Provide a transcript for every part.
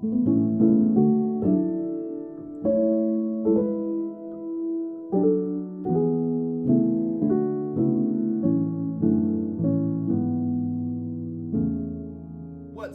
What's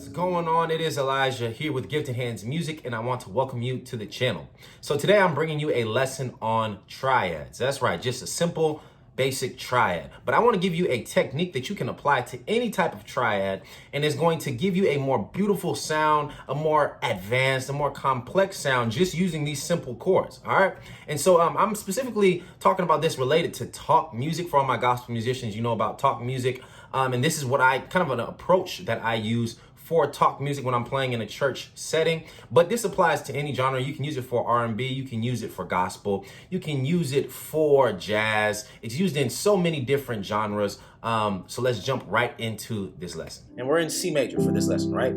going on? It is Elijah here with Gifted Hands Music, and I want to welcome you to the channel. So today I'm bringing you a lesson on triads. That's right, just a simple basic triad. But I want to give you a technique that you can apply to any type of triad, and it's going to give you a more beautiful sound, a more advanced, a more complex sound just using these simple chords. All right. And so I'm specifically talking about this related to talk music. For all my gospel musicians, you know about talk music. And this is what I kind of an approach that I use for talk music when I'm playing in a church setting. But this applies to any genre. You can use it for R&B, you can use it for gospel, you can use it for jazz. It's used in so many different genres. So let's jump right into this lesson. And we're in C major for this lesson, right?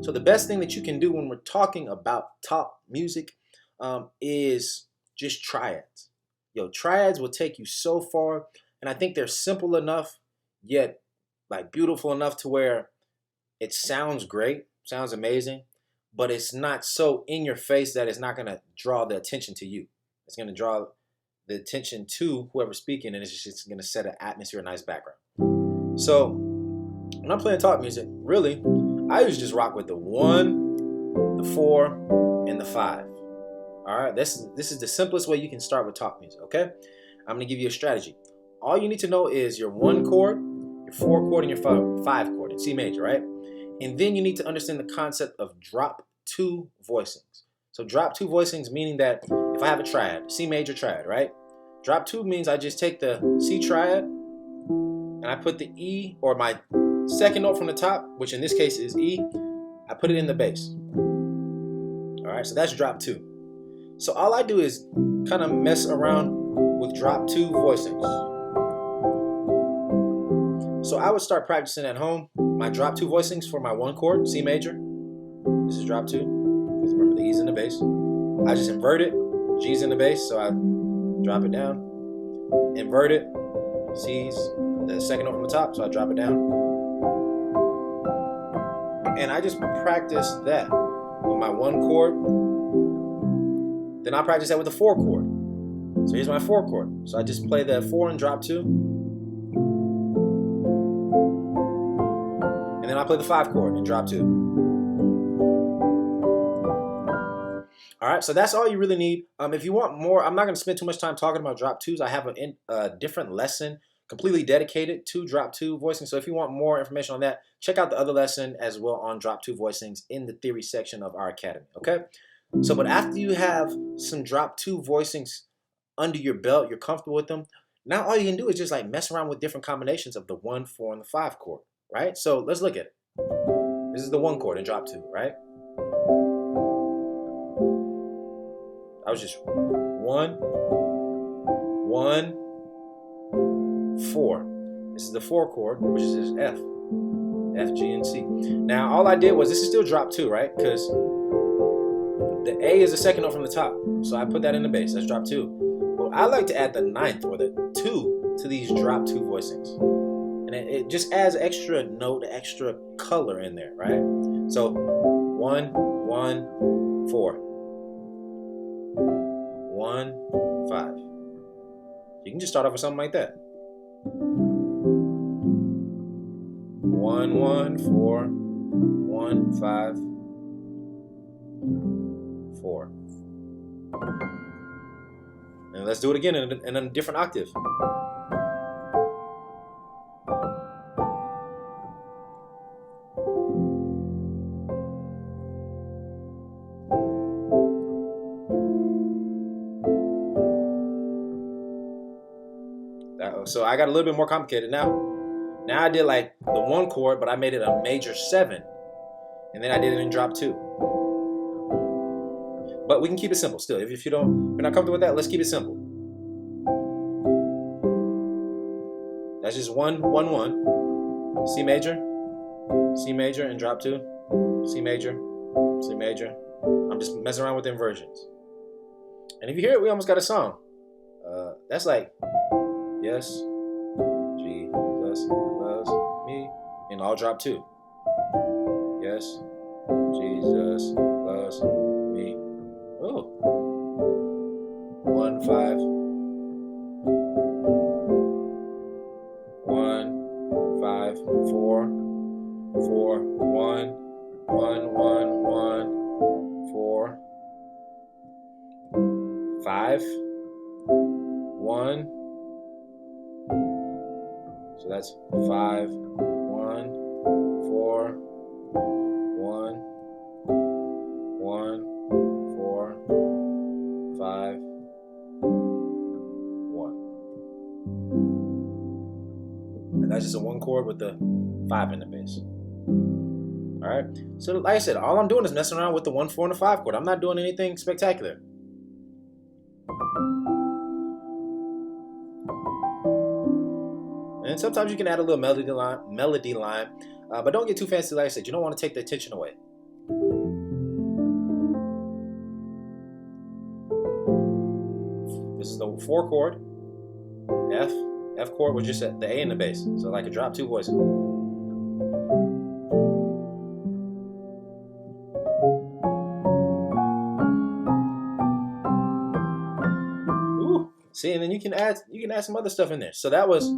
So the best thing that you can do when we're talking about talk music is just triads. Triads will take you so far, and I think they're simple enough, yet like beautiful enough to where it sounds great, sounds amazing, but it's not so in your face that it's not going to draw the attention to you. It's going to draw the attention to whoever's speaking, and it's just going to set an atmosphere, a nice background. So when I'm playing talk music, really, I usually just rock with the 1, the 4, and the 5. All right, this is the simplest way you can start with talk music, okay? I'm going to give you a strategy. All you need to know is your 1 chord, your 4 chord, and your 5 chord in C major, right? And then you need to understand the concept of drop 2 voicings. So drop 2 voicings meaning that if I have a triad, C major triad, right? Drop 2 means I just take the C triad and I put the E, or my second note from the top, which in this case is E, I put it in the bass. All right, so that's drop 2. So all I do is kind of mess around with drop 2 voicings. So I would start practicing at home my drop 2 voicings for my 1 chord, C major. This is drop 2, because remember the E's in the bass. I just invert it, G's in the bass, so I drop it down. Invert it, C's, the second note from the top, so I drop it down. And I just practice that with my 1 chord. Then I practice that with the 4 chord. So here's my 4 chord. So I just play the 4 and drop 2. And then I play the 5 chord and drop 2. All right, so that's all you really need. If you want more, I'm not going to spend too much time talking about drop 2s. I have a different lesson completely dedicated to drop 2 voicing. So if you want more information on that, check out the other lesson as well on drop 2 voicings in the theory section of our academy, okay? So, but after you have some drop 2 voicings under your belt, you're comfortable with them, now all you can do is just like mess around with different combinations of the 1, 4, and the 5 chord. Right? So let's look at it. This is the 1 chord in drop 2, right? I was just 1, 1, 4. This is the 4 chord, which is this F, G, and C. Now all I did was, this is still drop 2, right? Because the A is the second note from the top. So I put that in the bass. That's drop 2. Well, I like to add the 9th or the 2 to these drop 2 voicings. And it just adds extra note, extra color in there, right? So 1, 1, 4. 1, 5. You can just start off with something like that. 1, 1, 4, 1, 5, 4. And let's do it again in a different octave. So I got a little bit more complicated now. Now I did like the 1 chord, but I made it a major 7. And then I did it in drop 2. But we can keep it simple still. If you're not comfortable with that, let's keep it simple. That's just 1, 1, 1. C major, and drop 2. C major, C major. I'm just messing around with the inversions. And if you hear it, we almost got a song. That's like, yes, Jesus loves me, and all drop 2. Yes, Jesus loves 5, 1. So that's 5, 1, 4, 1, 1, 4, 5, 1. And that's just a 1 chord with the 5 in the bass. All right. So like I said, all I'm doing is messing around with the 1, 4, and the 5 chord. I'm not doing anything spectacular. And sometimes you can add a little melody line, but don't get too fancy. Like I said, you don't want to take the attention away. This is the 4 chord, F chord was just the A in the bass, so like a drop 2 voices. Ooh, see, and then you can add some other stuff in there. So that was.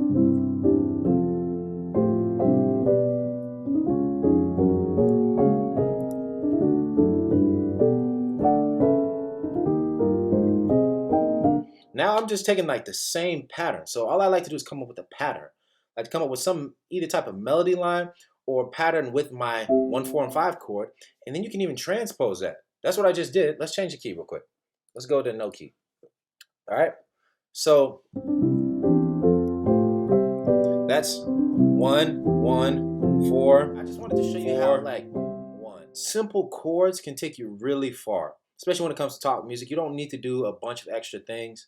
Now I'm just taking like the same pattern. So all I like to do is come up with a pattern. I like to come up with some either type of melody line or pattern with my 1, 4, and 5 chord. And then you can even transpose that. That's what I just did. Let's change the key real quick. Let's go to no key. All right. So that's 1, 1, 4. I just wanted to show you how like simple chords can take you really far. Especially when it comes to talk music, you don't need to do a bunch of extra things.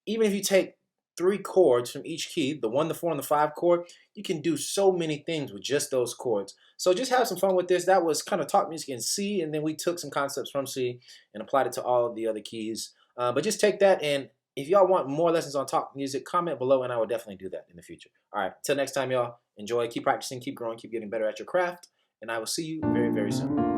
Even if you take 3 chords from each key, the 1, the 4, and the 5 chord, you can do so many things with just those chords. So just have some fun with this. That was kind of talk music in C, and then we took some concepts from C and applied it to all of the other keys. But just take that, and if y'all want more lessons on talk music, comment below, and I will definitely do that in the future. All right, till next time, y'all, enjoy, keep practicing, keep growing, keep getting better at your craft, and I will see you very, very soon.